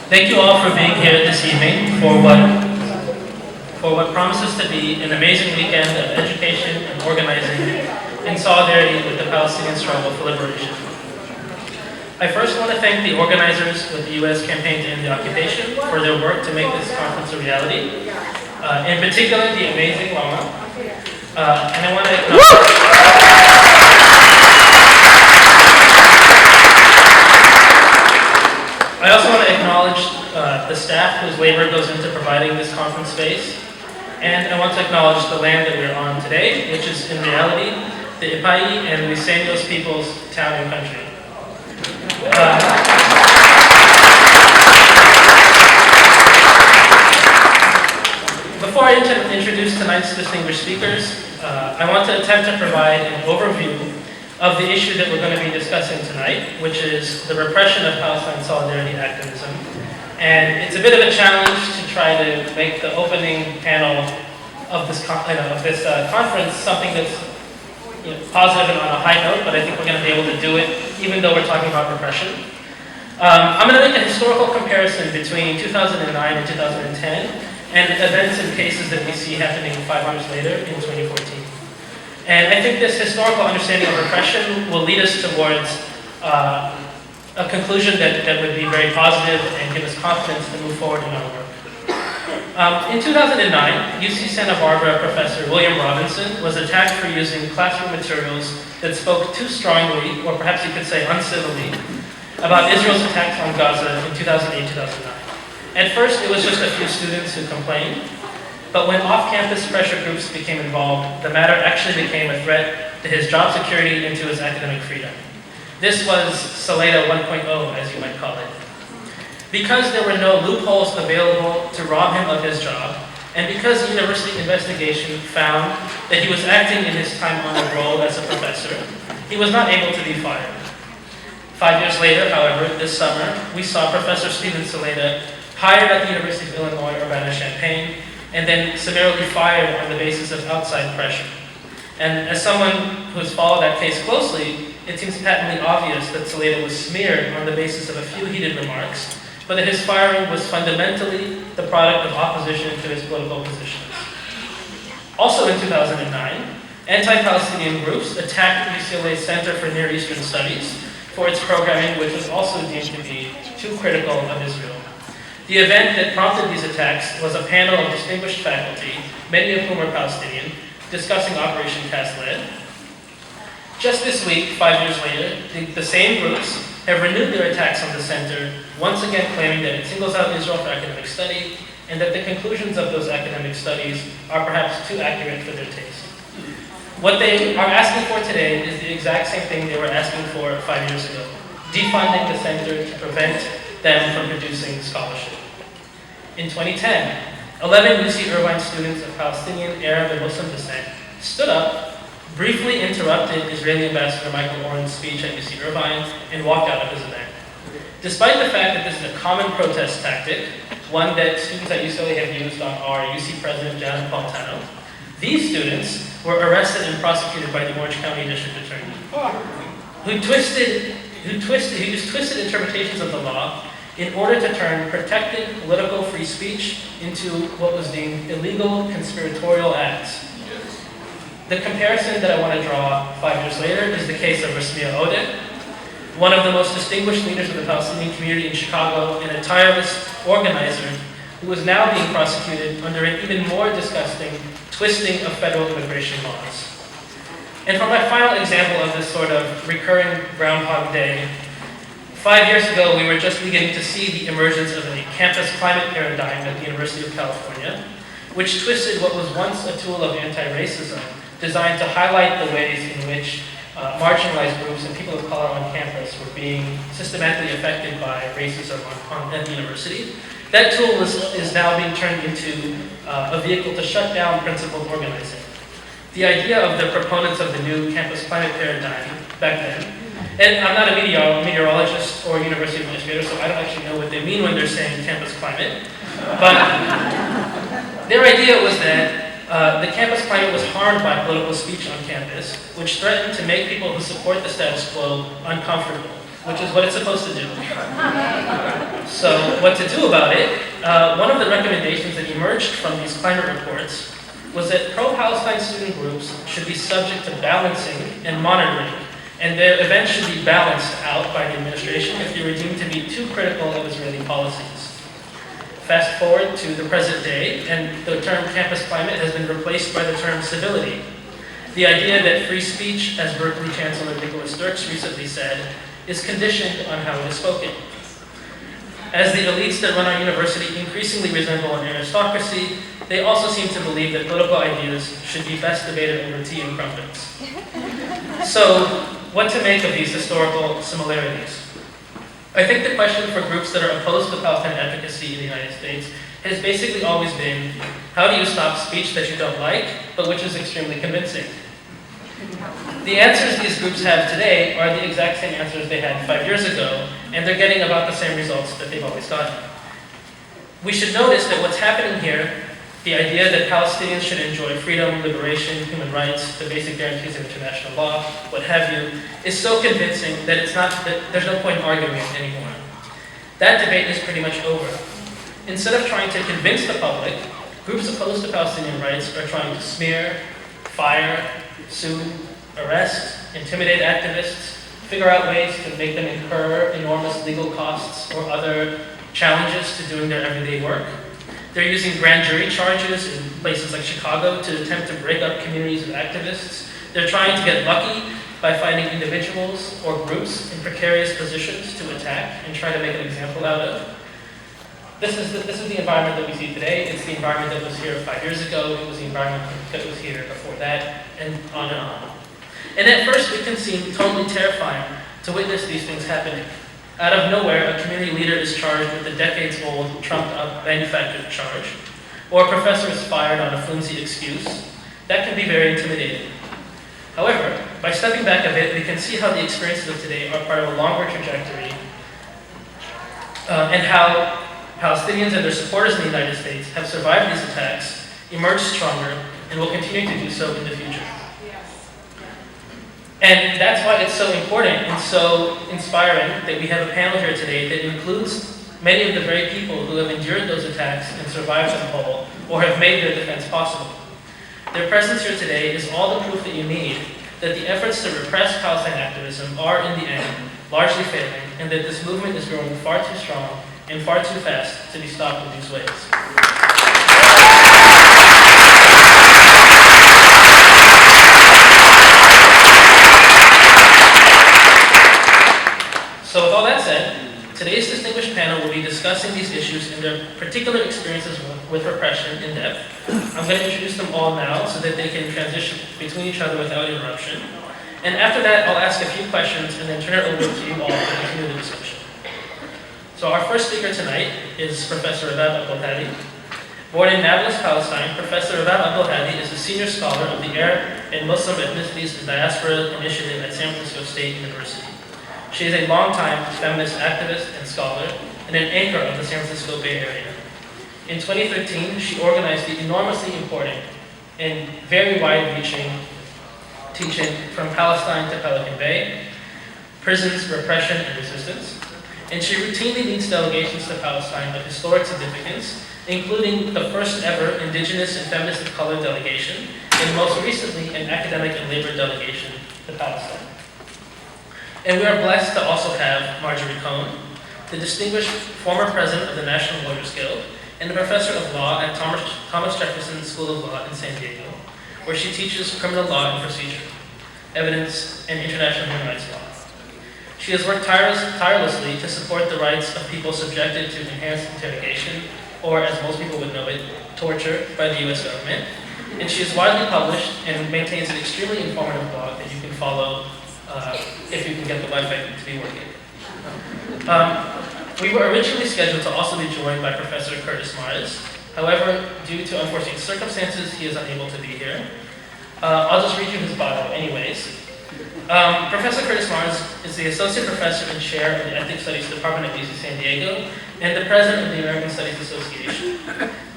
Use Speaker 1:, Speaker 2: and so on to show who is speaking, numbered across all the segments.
Speaker 1: Thank you all for being here this evening for what promises to be an amazing weekend of education and organizing in solidarity with the Palestinian struggle for liberation. I first want to thank the organizers with the U.S. Campaign to End the Occupation for their work to make this conference a reality. In particular, the amazing Lama. And I want to I also want to acknowledge the staff whose labor goes into providing this conference space. And I want to acknowledge the land that we're on today, which is in reality the Ipai and Luiseños people's town and country. Before I introduce tonight's distinguished speakers, I want to attempt to provide an overview of the issue that we're going to be discussing tonight, which is the repression of Palestine solidarity activism. And it's a bit of a challenge to try to make the opening panel of this conference something that's positive and on a high note, but I think we're going to be able to do it even though we're talking about repression. I'm going to make a historical comparison between 2009 and 2010 and events and cases that we see happening 5 years later in 2014. And I think this historical understanding of repression will lead us towards a conclusion that would be very positive and give us confidence to move forward in our work. In 2009, UC Santa Barbara professor William Robinson was attacked for using classroom materials that spoke too strongly, or perhaps you could say uncivilly, about Israel's attacks on Gaza in 2008-2009. At first, it was just a few students who complained, but when off-campus pressure groups became involved, the matter actually became a threat to his job security and to his academic freedom. This was Saleda 1.0, as you might call it. Because there were no loopholes available to rob him of his job, and because the university investigation found that he was acting in his time-honored role as a professor, he was not able to be fired. 5 years later, however, this summer, we saw Professor Stephen Saleda hired at the University of Illinois Urbana-Champaign, and then summarily fired on the basis of outside pressure. And as someone who's followed that case closely, it seems patently obvious that Saleda was smeared on the basis of a few heated remarks, but that his firing was fundamentally the product of opposition to his political positions. Also in 2009, anti-Palestinian groups attacked UCLA's Center for Near Eastern Studies for its programming, which was also deemed to be too critical of Israel. The event that prompted these attacks was a panel of distinguished faculty, many of whom are Palestinian, discussing Operation Cast Lead. Just this week, 5 years later, the same groups have renewed their attacks on the center, once again claiming that it singles out Israel for academic study, and that the conclusions of those academic studies are perhaps too accurate for their taste. What they are asking for today is the exact same thing they were asking for 5 years ago, defunding the center to prevent them from producing scholarship. In 2010, 11 UC Irvine students of Palestinian, Arab, and Muslim descent stood up, briefly interrupted Israeli Ambassador Michael Oren's speech at UC Irvine, and walked out of his event. Despite the fact that this is a common protest tactic, one that students at UCLA have used on our UC president, Janet Napolitano, these students were arrested and prosecuted by the Orange County District Attorney, who used twisted interpretations of the law in order to turn protected political free speech into what was deemed illegal conspiratorial acts. The comparison that I want to draw 5 years later is the case of Rasmia Odeh, one of the most distinguished leaders of the Palestinian community in Chicago and a tireless organizer who is now being prosecuted under an even more disgusting twisting of federal immigration laws. And for my final example of this sort of recurring Groundhog Day, 5 years ago, we were just beginning to see the emergence of a campus climate paradigm at the University of California, which twisted what was once a tool of anti-racism, designed to highlight the ways in which marginalized groups and people of color on campus were being systematically affected by racism at the university. That tool is now being turned into a vehicle to shut down principled organizing. The idea of the proponents of the new campus climate paradigm back then, and I'm not a meteorologist or university administrator, so I don't actually know what they mean when they're saying campus climate, but their idea was that the campus climate was harmed by political speech on campus, which threatened to make people who support the status quo uncomfortable. which is what it's supposed to do. So what to do about it? One of the recommendations that emerged from these climate reports was that pro-Palestine student groups should be subject to balancing and monitoring, and their events should be balanced out by the administration if they were deemed to be too critical of Israeli policies. Fast forward to the present day, and the term campus climate has been replaced by the term civility. The idea that free speech, as Berkeley Chancellor Nicholas Dirks recently said, is conditioned on how it is spoken. As the elites that run our university increasingly resemble an aristocracy, they also seem to believe that political ideas should be best debated over tea and crumpets. So, what to make of these historical similarities? I think the question for groups that are opposed to Palestine advocacy in the United States has basically always been, how do you stop speech that you don't like, but which is extremely convincing? The answers these groups have today are the exact same answers they had 5 years ago, and they're getting about the same results that they've always gotten. We should notice that what's happening here, the idea that Palestinians should enjoy freedom, liberation, human rights, the basic guarantees of international law, what have you, is so convincing that there's no point in arguing it anymore. That debate is pretty much over. Instead of trying to convince the public, groups opposed to Palestinian rights are trying to smear, fire, sue, arrest, intimidate activists, figure out ways to make them incur enormous legal costs or other challenges to doing their everyday work. They're using grand jury charges in places like Chicago to attempt to break up communities of activists. They're trying to get lucky by finding individuals or groups in precarious positions to attack and try to make an example out of. This is the environment that we see today. It's the environment that was here 5 years ago. It was the environment that was here before that, and on and on. And at first, it can seem totally terrifying to witness these things happening. Out of nowhere, a community leader is charged with a decades-old, trumped-up, manufactured charge, or a professor is fired on a flimsy excuse. That can be very intimidating. However, by stepping back a bit, we can see how the experiences of today are part of a longer trajectory, and how Palestinians and their supporters in the United States have survived these attacks, emerged stronger, and will continue to do so in the future. And that's why it's so important and so inspiring that we have a panel here today that includes many of the very people who have endured those attacks and survived them whole, or have made their defense possible. Their presence here today is all the proof that you need that the efforts to repress Palestine activism are, in the end, largely failing, and that this movement is growing far too strong and far too fast to be stopped in these ways. So with all that said, today's distinguished panel will be discussing these issues and their particular experiences with repression in depth. I'm going to introduce them all now so that they can transition between each other without interruption. And after that, I'll ask a few questions and then turn it over to you all to continue the discussion. So our first speaker tonight is Professor Rabab Abdulhadi. Born in Nablus, Palestine, Professor Rabab Abdulhadi is a senior scholar of the Arab and Muslim Ethnicities and Diaspora Initiative at San Francisco State University. She is a longtime feminist activist and scholar and an anchor of the San Francisco Bay Area. In 2013, she organized the enormously important and very wide-reaching teaching From Palestine to Pelican Bay, Prisons, Repression, and Resistance. And she routinely leads delegations to Palestine of historic significance, including the first ever Indigenous and Feminist of Color delegation, and most recently an academic and labor delegation to Palestine. And we are blessed to also have Marjorie Cohn, the distinguished former president of the National Lawyers Guild, and a professor of law at Thomas Jefferson School of Law in San Diego, where she teaches criminal law and procedure, evidence, and international human rights law. She has worked tirelessly to support the rights of people subjected to enhanced interrogation, or as most people would know it, torture by the US government. And she is widely published and maintains an extremely informative blog that you can follow if you can get the Wi-Fi to be working. We were originally scheduled to also be joined by Professor Curtis Mars. However, due to unforeseen circumstances, he is unable to be here. I'll just read you his bio anyways. Professor Curtis Mars is the Associate Professor and Chair of the Ethnic Studies Department at UC San Diego and the President of the American Studies Association.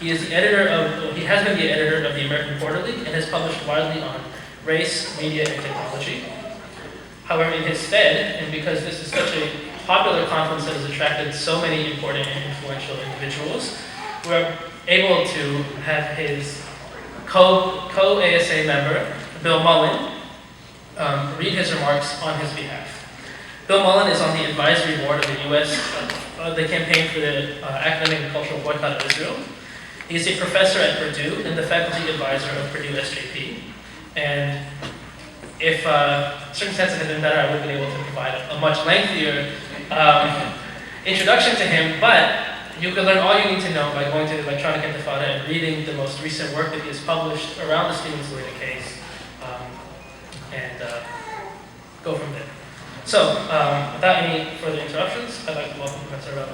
Speaker 1: He has been the editor of the American Quarterly and has published widely on race, media, and technology. However, in his stead, and because this is such a popular conference that has attracted so many important and influential individuals, we're able to have his co-ASA member, Bill Mullen, read his remarks on his behalf. Bill Mullen is on the advisory board of the U.S. The Campaign for the Academic and Cultural Boycott of Israel. He's a professor at Purdue and the faculty advisor of Purdue SJP. And if circumstances had been better, I would have been able to provide a much lengthier introduction to him, but you can learn all you need to know by going to the Electronic Intifada and reading the most recent work that he has published around the Stevens-Loida case, and go from there. So, without any further interruptions, I'd like to welcome Professor Rabbi.